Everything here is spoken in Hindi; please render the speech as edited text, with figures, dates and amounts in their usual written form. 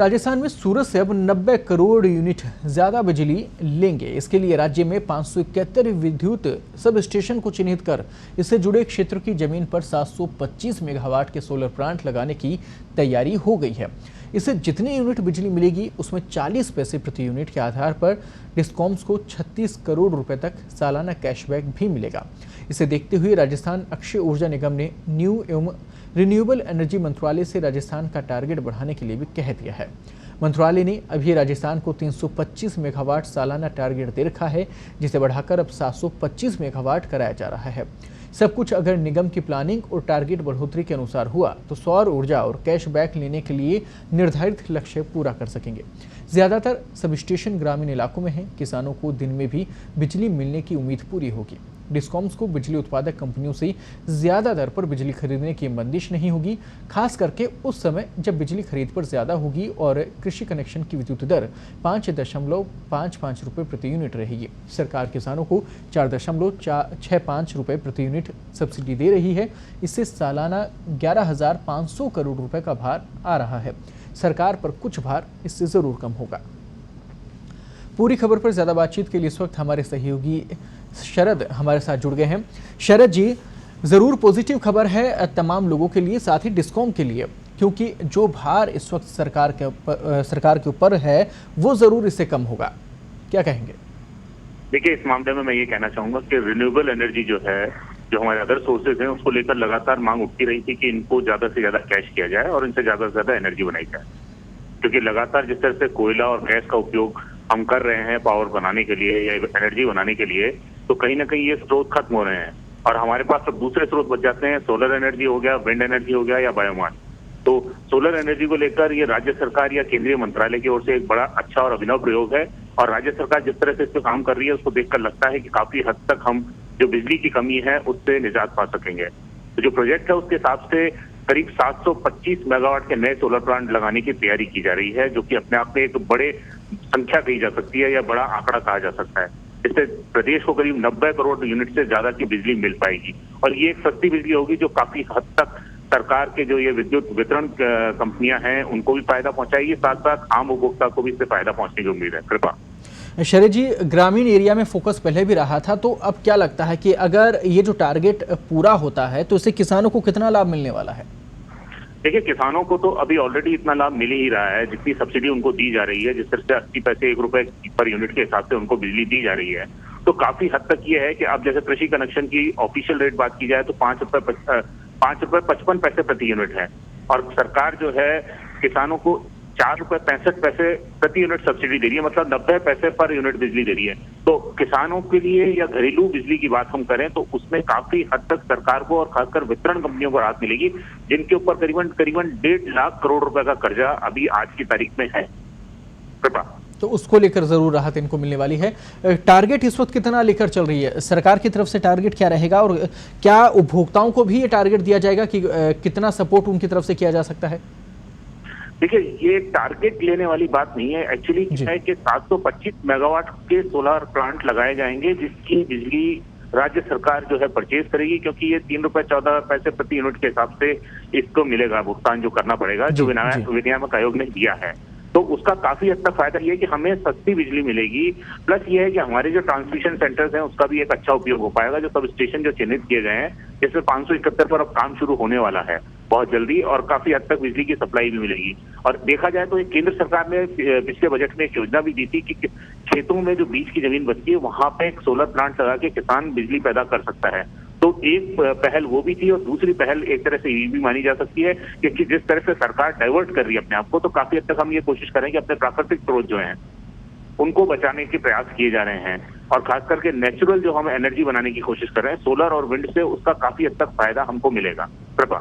राजस्थान में सूरत से अब 90 करोड़ यूनिट ज्यादा बिजली लेंगे। इसके लिए राज्य में 571 विद्युत सब स्टेशन को चिन्हित कर इससे जुड़े क्षेत्र की जमीन पर 725 मेगावाट के सोलर प्लांट लगाने की तैयारी हो गई है। इससे जितनी यूनिट बिजली मिलेगी उसमें 40 पैसे प्रति यूनिट के आधार पर डिस्कॉम्स को 36 करोड़ रुपए तक सालाना कैशबैक भी मिलेगा। इसे देखते हुए राजस्थान अक्षय ऊर्जा निगम ने न्यू एवं रिन्यूएबल एनर्जी मंत्रालय से राजस्थान का टारगेट बढ़ाने के लिए भी कह दिया है। मंत्रालय ने अभी राजस्थान को 325 मेगावाट सालाना टारगेट दे रखा है, जिसे बढ़ाकर अब 725 मेगावाट कराया जा रहा है। सब कुछ अगर निगम की प्लानिंग और टारगेट बढ़ोतरी के अनुसार हुआ तो सौर ऊर्जा और कैशबैक लेने के लिए निर्धारित लक्ष्य पूरा कर सकेंगे। ज्यादातर सब स्टेशन ग्रामीण इलाकों में हैं। किसानों को दिन में भी बिजली मिलने की उम्मीद पूरी होगी। डिस्कॉम्स को बिजली उत्पादक कंपनियों से ज्यादा दर पर बिजली खरीदने की बंदिश नहीं होगी, खास करके उस समय जब बिजली खरीद पर ज्यादा होगी और कृषि कनेक्शन की विद्युत दर 5.55 रुपये प्रति यूनिट रहेगी। सरकार किसानों को 4.65 रुपये प्रति यूनिट सब्सिडी दे रही है। इससे सालाना 11,500 करोड़ रुपए का भार आ रहा है। सरकार पर कुछ भार इससे जरूर कम होगा। पूरी खबर पर ज्यादा बातचीत के लिए इस वक्त हमारे सहयोगी शरद हमारे साथ जुड़ गए हैं। शरद जी, जरूर पॉजिटिव खबर है तमाम लोगों के लिए, साथ ही डिस्कॉम के लिए, क्योंकि जो भार इस वक्त सरकार के ऊपर है वो जरूर इससे कम होगा। क्या कहेंगे? देखिए, इस मामले में मैं ये कहना चाहूंगा कि रिन्यूएबल एनर्जी जो है, जो हमारे अदर सोर्सेज हैं, उसको लेकर लगातार मांग उठती रही थी कि इनको ज्यादा से ज्यादा कैश किया जाए और इनसे ज्यादा से ज्यादा एनर्जी बनाई जाए। क्योंकि लगातार जिस तरह से कोयला और गैस का उपयोग हम कर रहे हैं पावर बनाने के लिए या एनर्जी बनाने के लिए, तो कहीं ना कहीं ये स्रोत खत्म हो रहे हैं और हमारे पास अब दूसरे स्रोत बच जाते हैं। सोलर एनर्जी हो गया, विंड एनर्जी हो गया या बायोमास। तो सोलर एनर्जी को लेकर ये राज्य सरकार या केंद्रीय मंत्रालय की ओर से एक बड़ा अच्छा और अभिनव प्रयोग है और राज्य सरकार जिस तरह से इस पर काम कर रही है उसको देखकर लगता है कि काफी हद तक हम जो बिजली की कमी है उससे निजात पा सकेंगे। तो जो प्रोजेक्ट है उसके हिसाब से करीब 725 मेगावाट के नए सोलर प्लांट लगाने की तैयारी की जा रही है, जो कि अपने आप में एक बड़े संख्या कही जा सकती है या बड़ा आंकड़ा कहा जा सकता है। इससे प्रदेश को करीब 90 करोड़ यूनिट से ज्यादा की बिजली मिल पाएगी और ये एक सस्ती बिजली होगी जो काफी हद तक सरकार के जो ये विद्युत वितरण कंपनियां हैं उनको भी फायदा पहुंचाएगी, साथ साथ आम उपभोक्ता को भी इससे फायदा पहुंचने की उम्मीद है। कृपा शरद जी, ग्रामीण एरिया में फोकस पहले भी रहा था, तो अब क्या लगता है कि अगर ये जो टारगेट पूरा होता है तो इससे किसानों को कितना लाभ मिलने वाला है? देखिए, किसानों को तो अभी ऑलरेडी इतना लाभ मिल ही रहा है। जितनी सब्सिडी उनको दी जा रही है, जिस तरह से 80 पैसे 1 रुपए पर यूनिट के हिसाब से उनको बिजली दी जा रही है, तो काफी हद तक ये है कि अब जैसे कृषि कनेक्शन की ऑफिशियल रेट बात की जाए तो 5 रुपए 55 पैसे प्रति यूनिट है और सरकार जो है किसानों को 4 रुपए 65 पैसे प्रति यूनिट सब्सिडी दे रही है, मतलब 90 पैसे पर यूनिट बिजली दे रही है। तो किसानों के लिए या घरेलू बिजली की बात हम करें तो उसमें काफी हद तक सरकार को और खासकर वितरण कंपनियों को राहत मिलेगी, जिनके ऊपर करीबन 1.5 लाख करोड़ रुपए का कर्जा अभी आज की तारीख में है। कृपा तो उसको लेकर जरूर राहत इनको मिलने वाली है। टारगेट इस वक्त कितना लेकर चल रही है सरकार की तरफ से? टारगेट क्या रहेगा और क्या उपभोक्ताओं को भी ये टारगेट दिया जाएगा कि कितना सपोर्ट उनकी तरफ से किया जा सकता है? देखिए, ये टारगेट लेने वाली बात नहीं है। एक्चुअली क्या है कि 725 मेगावाट के सोलर प्लांट लगाए जाएंगे, जिसकी बिजली राज्य सरकार जो है परचेज करेगी, क्योंकि ये 3 रुपए 14 पैसे प्रति यूनिट के हिसाब से इसको मिलेगा, भुगतान जो करना पड़ेगा, जो विनियामक आयोग ने दिया है। तो उसका काफी हद तक फायदा ये है कि हमें सस्ती बिजली मिलेगी, प्लस ये है कि हमारे जो ट्रांसमिशन सेंटर्स हैं उसका भी एक अच्छा उपयोग हो पाएगा। जो सब स्टेशन जो चिन्हित किए गए हैं, जिसमें 571 पर अब काम शुरू होने वाला है बहुत जल्दी और काफी हद तक बिजली की सप्लाई भी मिलेगी। और देखा जाए तो एक केंद्र सरकार ने पिछले बजट में एक योजना भी दी थी कि खेतों में जो बीच की जमीन बचती है वहां पे एक सोलर प्लांट लगा के किसान बिजली पैदा कर सकता है। तो एक पहल वो भी थी और दूसरी पहल एक तरह से ये भी मानी जा सकती है कि जिस तरह से सरकार डाइवर्ट कर रही है अपने आप को, तो काफी हद तक हम ये कोशिश करें कि अपने प्राकृतिक स्रोत जो हैं उनको बचाने के प्रयास किए जा रहे हैं और खास करके नेचुरल जो हम एनर्जी बनाने की कोशिश कर रहे हैं सोलर और विंड से, उसका काफी हद तक फायदा हमको मिलेगा। कृपा